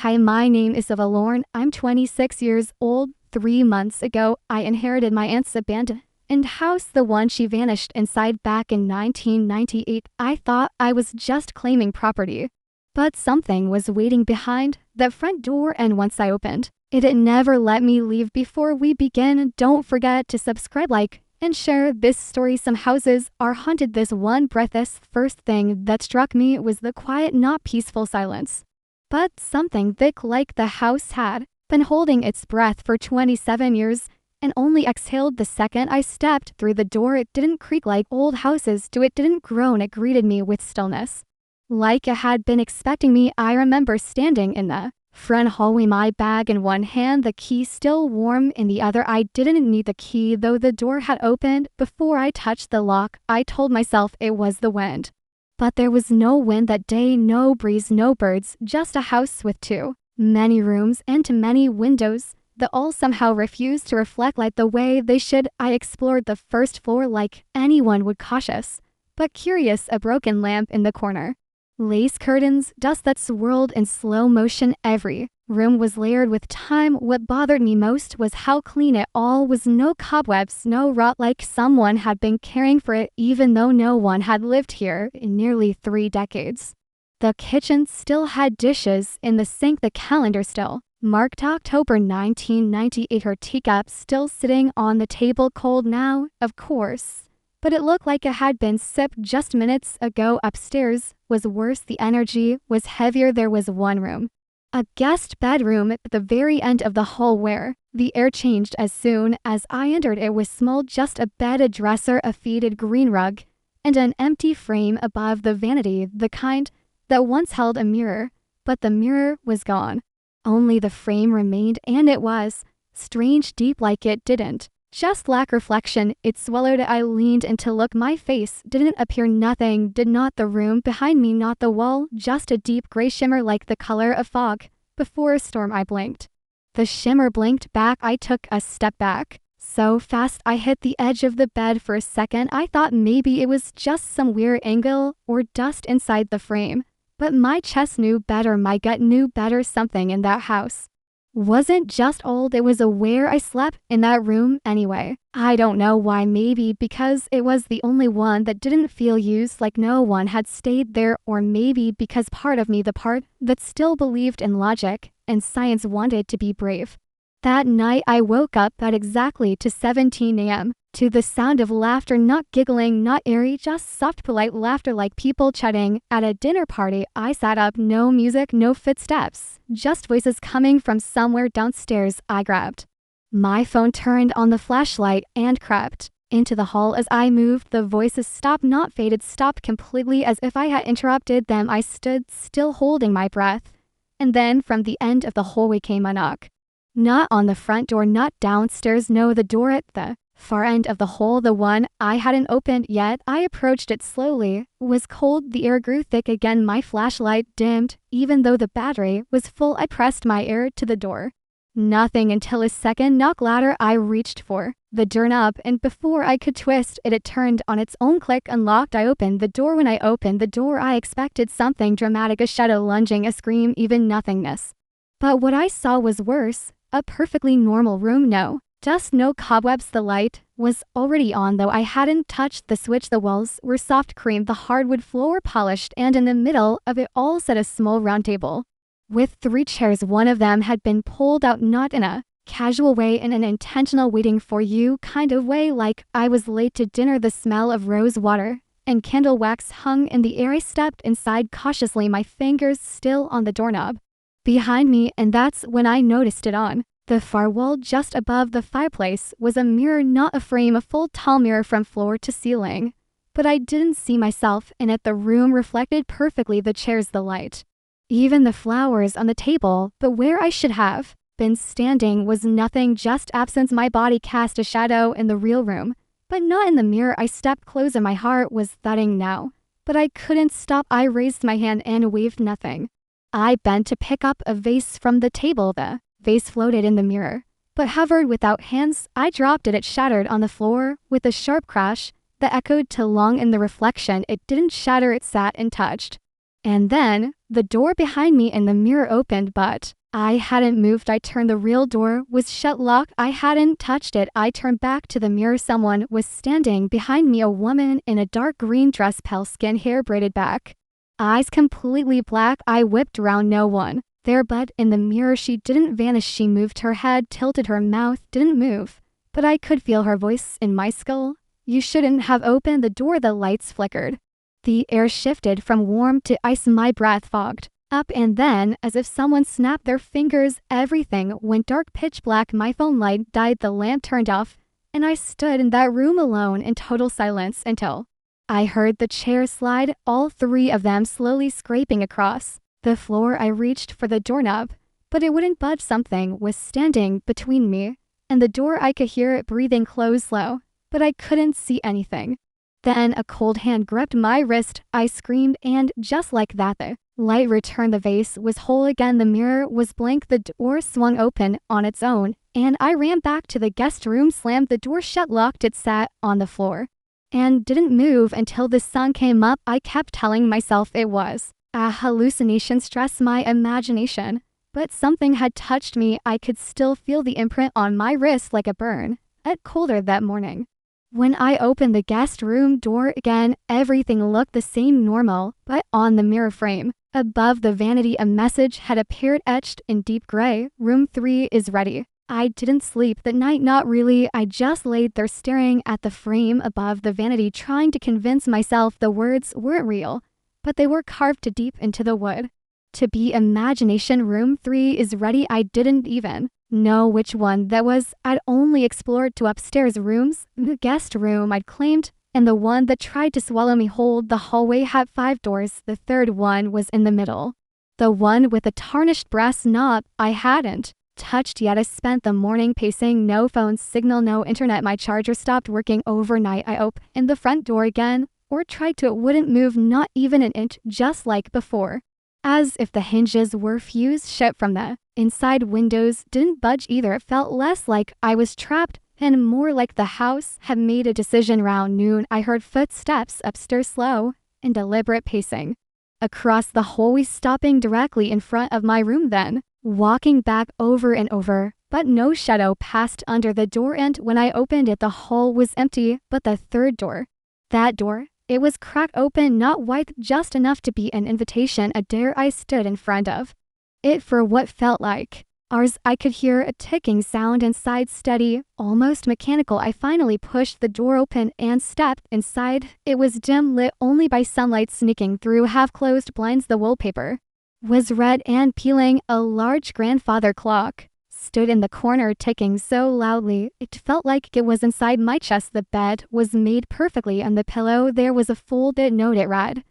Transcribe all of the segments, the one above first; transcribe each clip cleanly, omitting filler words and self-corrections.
Hi, my name is Ava Lorne. I'm 26 years old. 3 months ago, I inherited my aunt's abandoned house, the one she vanished inside back in 1998. I thought I was just claiming property. But something was waiting behind the front door, and once I opened it never let me leave. Before we begin, don't forget to subscribe, like, and share this story. Some houses are haunted. This one breathless. First thing that struck me was the quiet, not peaceful silence, but something thick, like the house had been holding its breath for 27 years and only exhaled the second I stepped through the door. It didn't creak like old houses do. It didn't groan. It greeted me with stillness, like it had been expecting me. I remember standing in the front hallway, my bag in one hand, the key still warm in the other. I didn't need the key, though the door had opened before I touched the lock. I told myself it was the wind. But there was no wind that day, no breeze, no birds, just a house with too many rooms and too many windows that all somehow refused to reflect light the way they should. I explored the first floor like anyone would, cautious but curious. A broken lamp in the corner, lace curtains, dust that swirled in slow motion. Every room was layered with time. What bothered me most was how clean it all was. No cobwebs, no rot, like someone had been caring for it, even though no one had lived here in nearly 3 decades. The kitchen still had dishes in the sink, the calendar still marked October 1998, her teacup still sitting on the table, cold now, of course, but it looked like it had been sipped just minutes ago. Upstairs was worse. The energy was heavier. There was one room, a guest bedroom at the very end of the hall, where the air changed as soon as I entered. It was small, just a bed, a dresser, a faded green rug, and an empty frame above the vanity, the kind that once held a mirror, but the mirror was gone. Only the frame remained, and it was strange, deep, like it didn't just lack reflection. It swallowed it. I leaned in to look. My face didn't appear. Nothing did. Not the room behind me, not the wall, just a deep gray shimmer like the color of fog before a storm. I blinked. The shimmer blinked back. I took a step back so fast I hit the edge of the bed. For a second, I thought maybe it was just some weird angle or dust inside the frame. But my chest knew better. My gut knew better. Something in that house wasn't just old, it was aware. I slept in that room anyway. I don't know why. Maybe because it was the only one that didn't feel used, like no one had stayed there. Or maybe because part of me, the part that still believed in logic and science, wanted to be brave. That night I woke up at exactly 17 a.m. to the sound of laughter, not giggling, not eerie, just soft, polite laughter, like people chatting at a dinner party. I sat up. No music, no footsteps, just voices coming from somewhere downstairs. I grabbed my phone, turned on the flashlight, and crept into the hall. As I moved, the voices stopped, not faded, stopped completely, as if I had interrupted them. I stood still, holding my breath, and then from the end of the hallway came a knock. Not on the front door, not downstairs, no, the door at the far end of the hall, the one I hadn't opened yet. I approached it slowly. It was cold. The air grew thick again. My flashlight dimmed, even though the battery was full. I pressed my ear to the door. Nothing until a second knock louder. I reached for the doorknob, and before I could twist it, it turned on its own. Click, unlocked. I opened the door. When I opened the door, I expected something dramatic, a shadow lunging, a scream, even nothingness. But what I saw was worse. A perfectly normal room. No dust, no cobwebs. The light was already on, though I hadn't touched the switch. The walls were soft cream, the hardwood floor polished, and in the middle of it all sat a small round table with 3 chairs. One of them had been pulled out, not in a casual way, in an intentional waiting for you kind of way, like I was late to dinner. The smell of rose water and candle wax hung in the air. I stepped inside cautiously, my fingers still on the doorknob behind me, and that's when I noticed it. On the far wall, just above the fireplace, was a mirror, not a frame, a full tall mirror from floor to ceiling. But I didn't see myself in it. The room reflected perfectly the chairs, the light, even the flowers on the table. But where I should have been standing was nothing, just absence. My body cast a shadow in the real room, but not in the mirror. I stepped closer. My heart was thudding now, but I couldn't stop. I raised my hand and waved. Nothing. I bent to pick up a vase from the table. The vase floated in the mirror, but hovered without hands. I dropped it. It shattered on the floor with a sharp crash that echoed too long in the reflection. It didn't shatter, it sat untouched, And then, the door behind me in the mirror opened, but I hadn't moved. I turned, the real door was shut, locked. I hadn't touched it. I turned back to the mirror. Someone was standing behind me, a woman in a dark green dress, pale skin, hair braided back, eyes completely black. I whipped around, no one there, but in the mirror she didn't vanish. She moved her head, tilted, her mouth didn't move, but I could feel her voice in my skull. You shouldn't have opened the door. The lights flickered. The air shifted from warm to ice. My breath fogged up, and then, as if someone snapped their fingers, everything went dark, pitch black. My phone light died, the lamp turned off, and I stood in that room alone in total silence until I heard the chair slide, all three of them slowly scraping across the floor. I reached for the doorknob, but it wouldn't budge. Something was standing between me and the door. I could hear it breathing, close slow, but I couldn't see anything. Then a cold hand gripped my wrist. I screamed, and just like that, the light returned. The vase was whole again. The mirror was blank. The door swung open on its own, and I ran back to the guest room, slammed the door shut, locked it, sat on the floor, and didn't move until the sun came up. I kept telling myself it was a hallucination, stress, my imagination, but something had touched me. I could still feel the imprint on my wrist like a burn. It colder that morning. When I opened the guest room door again, everything looked the same, normal, but on the mirror frame above the vanity, a message had appeared etched in deep gray. Room 3 is ready. I didn't sleep that night, not really. I just laid there staring at the frame above the vanity, trying to convince myself the words weren't real, but they were carved deep into the wood. To be imagination. Room 3 is ready. I didn't even know which one that was. I'd only explored 2 upstairs rooms, the guest room I'd claimed, and the one that tried to swallow me whole. The hallway had 5 doors. The third one was in the middle, the one with the tarnished brass knob I hadn't touched yet. I spent the morning pacing. No phone signal, no internet. My charger stopped working overnight. I opened the front door again, or tried to. It wouldn't move, not even an inch, just like before. As if the hinges were fused shut from the inside. Windows didn't budge either. It felt less like I was trapped and more like the house had made a decision. Round noon, I heard footsteps upstairs, slow and deliberate pacing across the hallway, stopping directly in front of my room, then walking back over and over, but no shadow passed under the door. And when I opened it, the hall was empty, but the third door, that door, it was cracked open, not wide, just enough to be an invitation, a dare. I stood in front of it for what felt like hours. I could hear a ticking sound inside, steady, almost mechanical. I finally pushed the door open and stepped inside. It was dim, lit only by sunlight sneaking through half-closed blinds. The wallpaper was red and peeling. A large grandfather clock stood in the corner, ticking so loudly it felt like it was inside my chest. The bed was made perfectly. On the pillow there was a folded note. It read,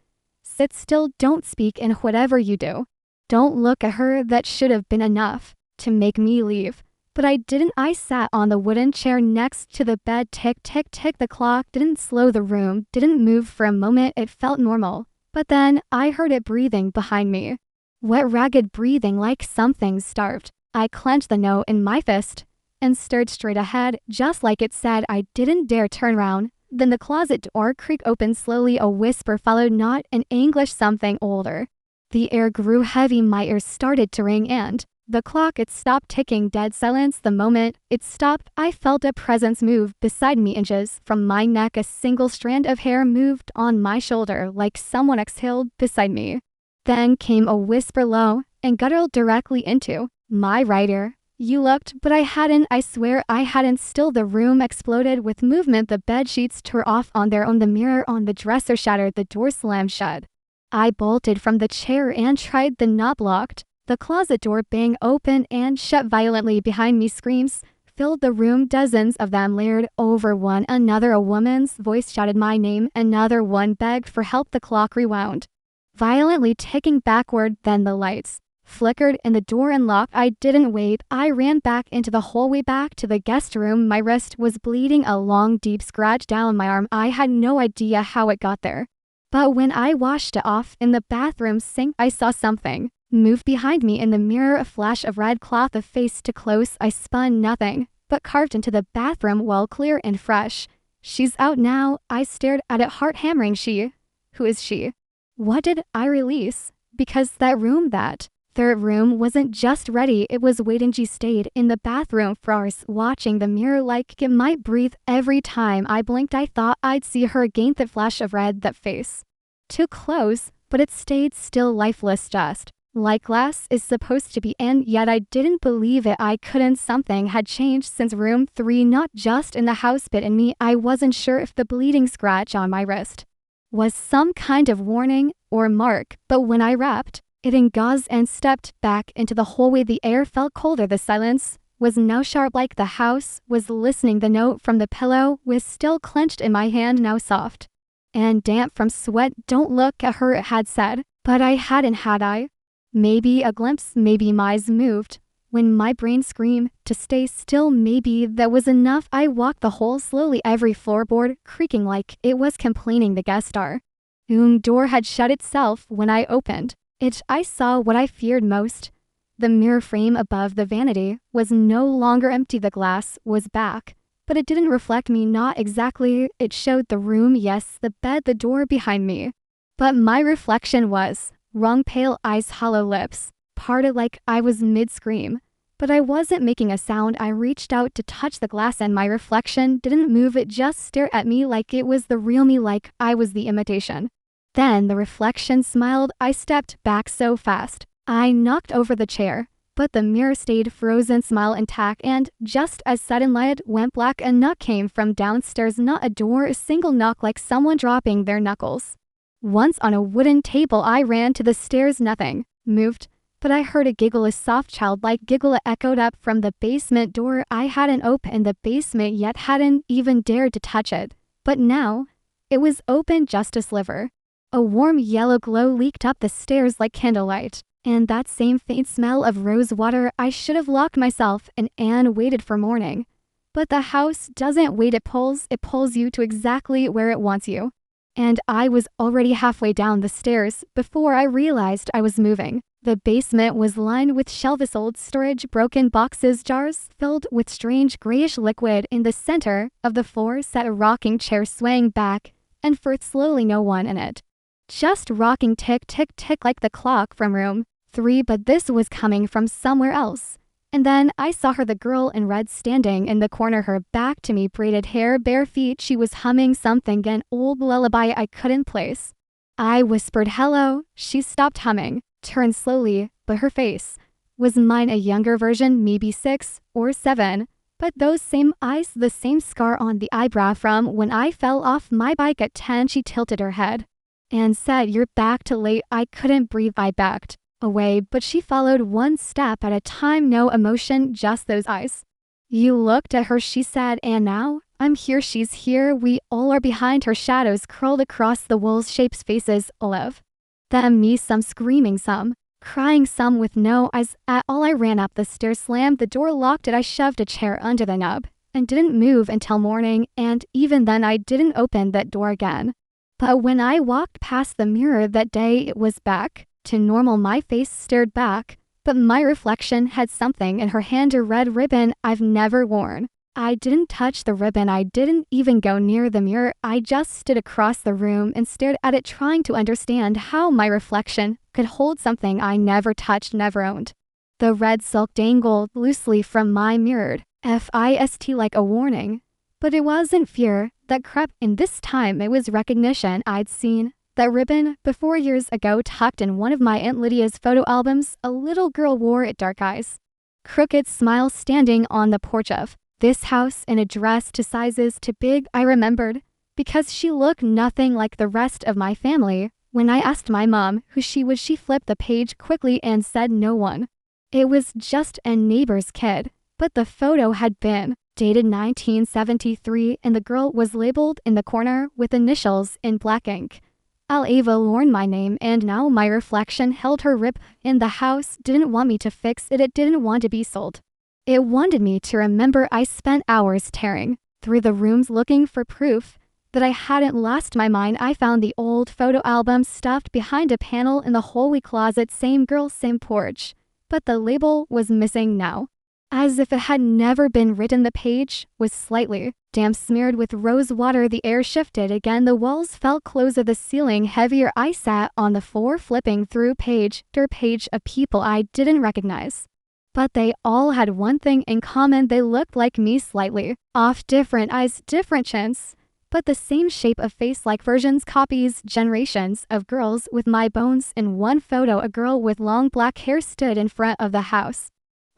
"Sit still, don't speak, and whatever you do, don't look at her." That should have been enough to make me leave, but I didn't. I sat on the wooden chair next to the bed. Tick, tick, tick. The clock didn't slow. The room didn't move. For a moment it felt normal, but then I heard it breathing behind me. Wet, ragged breathing, like something starved. I clenched the note in my fist and stared straight ahead, just like it said. I didn't dare turn around. Then the closet door creaked open slowly. A whisper followed, not in English, something older. The air grew heavy. My ears started to ring, and the clock, it stopped ticking. Dead silence. The moment it stopped, I felt a presence move beside me, inches from my neck. A single strand of hair moved on my shoulder, like someone exhaled beside me. Then came a whisper, low and guttural, directly into my right ear. "You looked," but I hadn't. I swear I hadn't. Still, the room exploded with movement. The bed sheets tore off on their own. The mirror on the dresser shattered. The door slammed shut. I bolted from the chair and tried the knob, locked. The closet door banged open and shut violently behind me. Screams filled the room, dozens of them layered over one another. A woman's voice shouted my name. Another one begged for help. The clock rewound, violently ticking backward. Then the lights flickered and the door unlocked. I didn't wait. I ran back into the hallway, back to the guest room. My wrist was bleeding, a long, deep scratch down my arm. I had no idea how it got there, but when I washed it off in the bathroom sink, I saw something move behind me in the mirror. A flash of red cloth, a face too close. I spun, nothing but carved into the bathroom wall, clear and fresh. "She's out now." I stared at it, heart hammering. She? Who is she? What did I release? Because that room, that third room, wasn't just ready, it was waiting. She stayed in the bathroom for hours, watching the mirror like it might breathe. Every time I blinked, I thought I'd see her again. The flash of red, that face. Too close, but it stayed still, lifeless, just like glass is supposed to be, and yet I didn't believe it. I couldn't. Something had changed since room 3, not just in the house but in me. I wasn't sure if the bleeding scratch on my wrist was some kind of warning or mark, but when I wrapped it in gauze and stepped back into the hallway, the air felt colder. The silence was now sharp, like the house was listening. The note from the pillow was still clenched in my hand, now soft and damp from sweat. "Don't look at her," it had said, but I hadn't, had I? Maybe a glimpse, maybe my eyes moved when my brain screamed to stay still. Maybe that was enough. I walked the hall slowly, every floorboard creaking like it was complaining. The guest room door had shut itself when I opened it. I saw what I feared most. The mirror frame above the vanity was no longer empty. The glass was back, but it didn't reflect me, not exactly. It showed the room, yes, the bed, the door behind me. But my reflection was wrong. Pale eyes, hollow lips, parted like I was mid-scream. But I wasn't making a sound. I reached out to touch the glass and my reflection didn't move. It just stared at me like it was the real me, like I was the imitation. Then the reflection smiled. I stepped back so fast I knocked over the chair, but the mirror stayed frozen, smile intact, and just as sudden light went black, a knock came from downstairs. Not a door, a single knock, like someone dropping their knuckles once on a wooden table. I ran to the stairs. Nothing moved, but I heard a giggle, a soft childlike giggle. It echoed up from the basement door. I hadn't opened the basement yet, hadn't even dared to touch it, but now it was open, just a sliver. A warm yellow glow leaked up the stairs like candlelight, and that same faint smell of rose water. I should have locked myself in and waited for morning, but the house doesn't wait, it pulls you to exactly where it wants you. And I was already halfway down the stairs before I realized I was moving. The basement was lined with shelves, old storage, broken boxes, jars filled with strange grayish liquid. In the center of the floor sat a rocking chair, swaying back and forth slowly, no one in it, just rocking, tick, tick, tick, like the clock from room 3, but this was coming from somewhere else. And then I saw her, the girl in red, standing in the corner, her back to me, braided hair, bare feet. She was humming something, an old lullaby I couldn't place. I whispered, "Hello." She stopped humming, turned slowly, but her face was mine, a younger version, maybe 6 or 7, but those same eyes, the same scar on the eyebrow from when I fell off my bike at 10. She tilted her head and said, "You're back too late." I couldn't breathe. I backed away, but she followed, one step at a time, no emotion, just those eyes. "You looked at her," she said, "and now I'm here." She's here. We all are behind her. Shadows curled across the walls, shapes, faces, all of them, me, some screaming, some crying, some with no eyes at all. I ran up the stairs, slammed the door, locked it. I shoved a chair under the knob and didn't move until morning, and even then I didn't open that door again. But when I walked past the mirror that day, it was back to normal. My face stared back, but my reflection had something in her hand, a red ribbon I've never worn. I didn't touch the ribbon. I didn't even go near the mirror. I just stood across the room and stared at it, trying to understand how my reflection could hold something I never touched, never owned. The red silk dangled loosely from my mirrored fist like a warning, but it wasn't fear that crept in this time. It was recognition. I'd seen that ribbon before, years ago, tucked in one of my Aunt Lydia's photo albums. A little girl wore it, dark eyes, crooked smile, standing on the porch of this house in a dress too sizes too big. I remembered because she looked nothing like the rest of my family. When I asked my mom who she was, she flipped the page quickly and said no one. It was just a neighbor's kid, but the photo had been dated 1973, and the girl was labeled in the corner with initials in black ink. Ava Lorne, my name, and now my reflection held her rip. And the house didn't want me to fix it. It didn't want to be sold. It wanted me to remember. I spent hours tearing through the rooms looking for proof that I hadn't lost my mind. I found the old photo album stuffed behind a panel in the hallway closet. Same girl, same porch, but the label was missing now. as if it had never been written. The page was slightly damp, smeared with rose water. The air shifted again. The walls felt closer, the ceiling heavier. I sat on the floor, flipping through page after page of people I didn't recognize. But they all had one thing in common: they looked like me, slightly off, different eyes, different chins, but the same shape of face, like versions, copies, generations of girls with my bones. In one photo, a girl with long black hair stood in front of the house,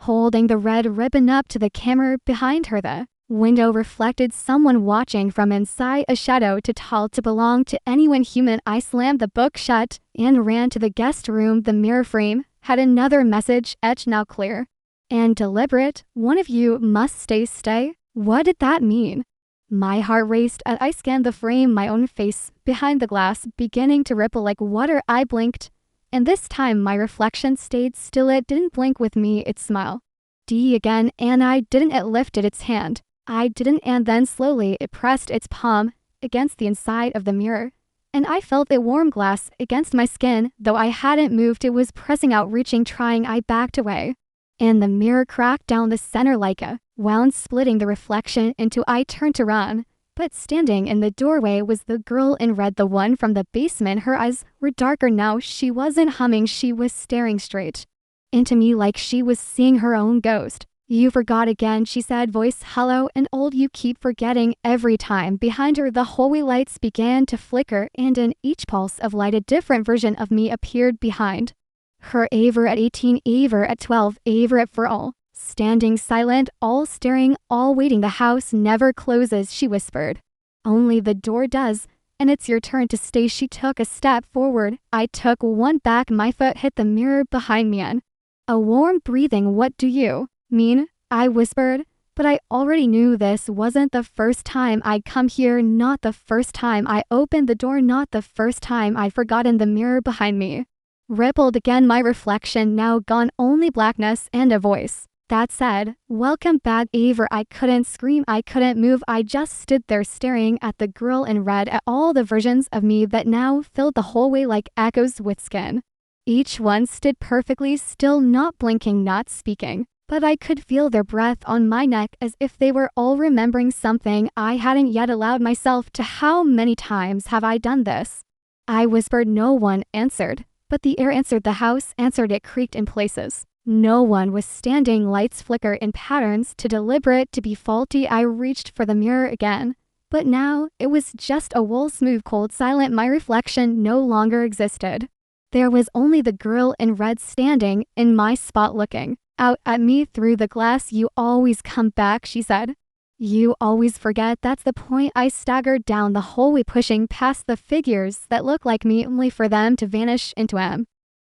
holding the red ribbon up to the camera. Behind her, the window reflected someone watching from inside, a shadow too tall to belong to anyone human. I slammed the book shut and ran to the guest room. The mirror frame had another message etched, now clear and deliberate: one of you must stay. What did that mean? My heart raced as I scanned the frame, my own face behind the glass beginning to ripple like water. I blinked, and this time my reflection stayed still. It didn't blink with me, it smiled. D again, and I didn't. It lifted its hand. I didn't, and then slowly it pressed its palm against the inside of the mirror, and I felt the warm glass against my skin. Though I hadn't moved, it was pressing out, reaching, trying. I backed away, and the mirror cracked down the center like a wound, splitting the reflection into. I turned to run, but standing in the doorway was the girl in red, the one from the basement. Her eyes were darker now. She wasn't humming, she was staring straight into me like she was seeing her own ghost. You forgot again, she said, voice hollow and old. You keep forgetting every time. Behind her, the hallway lights began to flicker, and in each pulse of light, a different version of me appeared behind her. Ava at 18, Ava at 12, Ava at 4, all standing silent, all staring, all waiting. The house never closes, she whispered. Only the door does, and it's your turn to stay. She took a step forward. I took one back. My foot hit the mirror behind me and a warm breathing. What do you mean? I whispered, but I already knew this wasn't the first time I'd come here, not the first time I opened the door, not the first time I'd forgotten. The mirror behind me rippled again, my reflection now gone, only blackness and a voice that said, welcome back, Ava. I couldn't scream, I couldn't move. I just stood there staring at the girl in red, at all the versions of me that now filled the hallway like echoes with skin. Each one stood perfectly still, not blinking, not speaking, but I could feel their breath on my neck, as if they were all remembering something I hadn't yet allowed myself to. How many times have I done this? I whispered. No one answered, but the air answered, the house answered. It creaked in places. No one was standing. Lights flicker in patterns, too deliberate to be faulty. I reached for the mirror again, but now it was just a wall, smooth, cold, silent. My reflection no longer existed. There was only the girl in red standing in my spot, looking out at me through the glass. You always come back, she said. You always forget. That's the point. I staggered down the hallway, pushing past the figures that looked like me, only for them to vanish into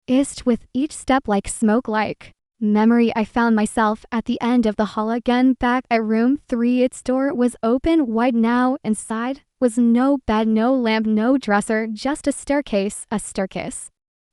mist with each step, like smoke, like memory. I found myself at the end of the hall again, back at room 3. Its door was open wide now. Inside was no bed, no lamp, no dresser, just a staircase.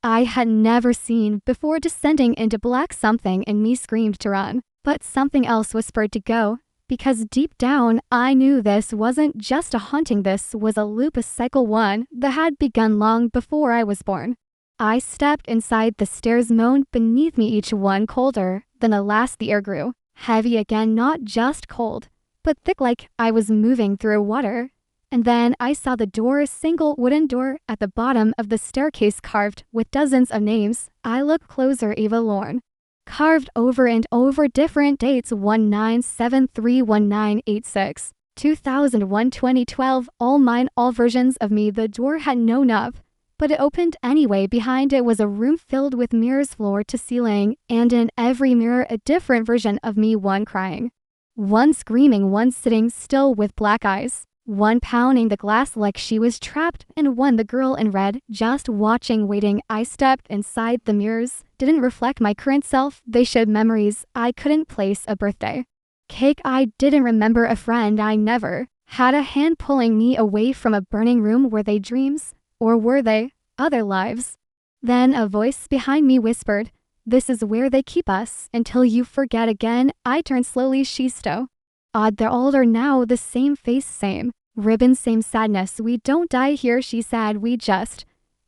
I had never seen before. Descending into black, something in me screamed to run, but something else whispered to go, because deep down I knew this wasn't just a haunting. This was a loop, a cycle, one that had begun long before I was born. I stepped inside. The stairs moaned beneath me, each one colder than the last. The air grew heavy again, not just cold, but thick, like I was moving through water. And then I saw the door, a single wooden door at the bottom of the staircase, carved with dozens of names. I looked closer. Ava Lorne, carved over and over, different dates: 1973, 1986, 2001, 2012, all mine, all versions of me. The door had no knob, but it opened anyway. Behind it was a room filled with mirrors, floor to ceiling, and in every mirror a different version of me, one crying, one screaming, one sitting still with black eyes, one pounding the glass like she was trapped, and one, the girl in red, just watching, waiting. I stepped inside. The mirrors didn't reflect my current self. They showed memories I couldn't place: a birthday cake I didn't remember, a friend I never had, a hand pulling me away from a burning room. Were they dreams, or were they other lives? Then a voice behind me whispered, this is where they keep us until you forget again. I turned slowly. She's so odd. They're older now, the same face, same ribbon, same sadness. We don't die here, she said. We just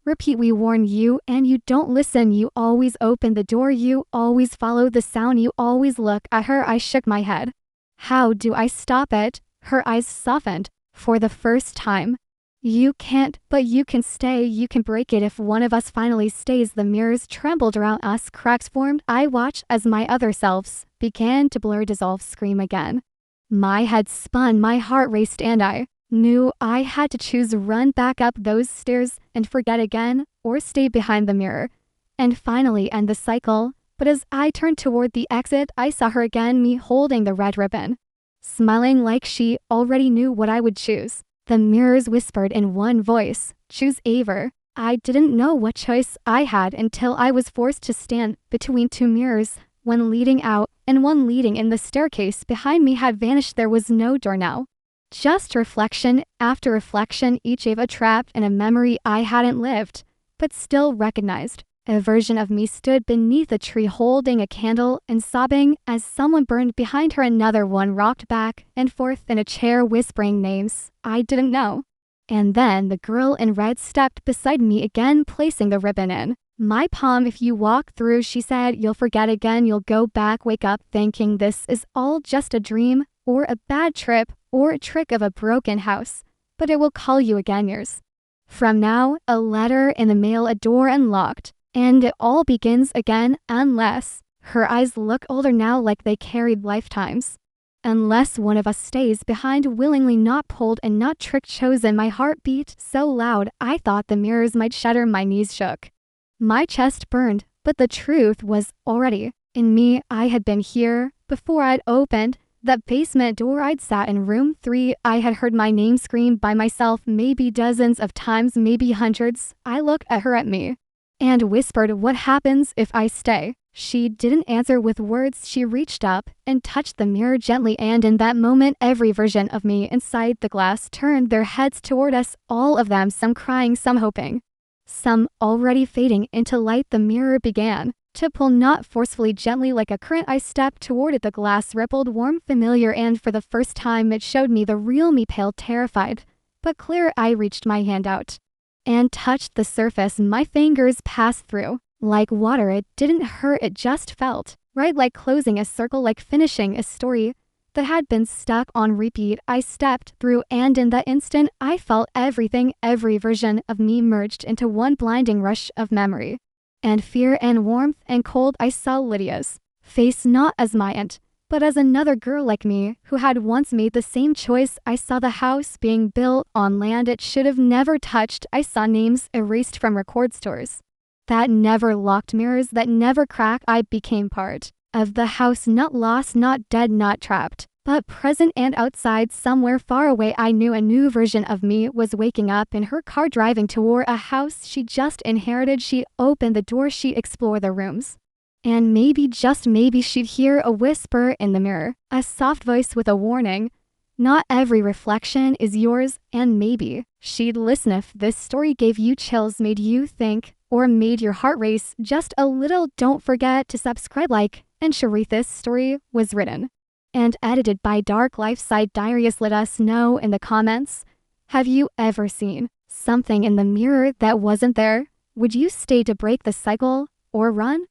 Repeat, we warn you and you don't listen. You always open the door. You always follow the sound. You always look at her. I shook my head. How do I stop it? Her eyes softened. For the first time. You can't, but you can stay. You can break it if one of us finally stays. The mirrors trembled around us. Cracks formed. I watched as my other selves began to blur, dissolve, scream again. My head spun. My heart raced and I knew I had to choose: run back up those stairs and forget again, or stay behind the mirror and finally end the cycle. But as I turned toward the exit, I saw her again, me holding the red ribbon, smiling like she already knew what I would choose. The mirrors whispered in one voice, "Choose Ava." I didn't know what choice I had until I was forced to stand between two mirrors, one leading out and one leading in. The staircase behind me had vanished. There was no door now. Just reflection after reflection, each Ava trapped in a memory I hadn't lived, but still recognized. A version of me stood beneath a tree holding a candle and sobbing as someone burned behind her. Another one rocked back and forth in a chair whispering names I didn't know. And then the girl in red stepped beside me again, placing the ribbon in my palm. "If you walk through," she said, "you'll forget again. You'll go back, wake up thinking this is all just a dream or a bad trip or a trick of a broken house, but it will call you again years from now. A letter in the mail, a door unlocked, and it all begins again unless..." Her eyes look older now, like they carried lifetimes. "Unless one of us stays behind, willingly, not pulled and not tricked, chosen." My heart beat so loud I thought the mirrors might shatter. My knees shook. My chest burned, but the truth was already in me. I had been here before. I'd opened that basement door. I'd sat in room 3. I had heard my name screamed by myself maybe dozens of times, maybe hundreds. I looked at her, at me, and whispered, "What happens if I stay?" She didn't answer with words. She reached up and touched the mirror gently, and in that moment, every version of me inside the glass turned their heads toward us, all of them, some crying, some hoping, some already fading into light. The mirror began to pull, not forcefully, gently like a current. I stepped toward it. The glass rippled, warm, familiar, and for the first time it showed me the real me, pale, terrified, but clear. I reached my hand out and touched the surface. My fingers passed through like water. It didn't hurt, it just felt right, like closing a circle, like finishing a story that had been stuck on repeat. I stepped through, and in that instant I felt everything. Every version of me merged into one blinding rush of memory and fear and warmth and cold. I saw Lydia's face, not as my aunt, but as another girl like me who had once made the same choice. I saw the house being built on land it should have never touched. I saw names erased from record stores that never locked, mirrors that never cracked. I became part of the house, not lost, not dead, not trapped, but present and outside, somewhere far away. I knew a new version of me was waking up in her car, driving toward a house she just inherited. She opened the door, she explored the rooms, and maybe, just maybe, she'd hear a whisper in the mirror, a soft voice with a warning: "Not every reflection is yours." And maybe she'd listen. If this story gave you chills, made you think, or made your heart race just a little, don't forget to subscribe, like, and share. This story was written and edited by Dark Life Side Diaries. Let us know in the comments, have you ever seen something in the mirror that wasn't there? Would you stay to break the cycle or run?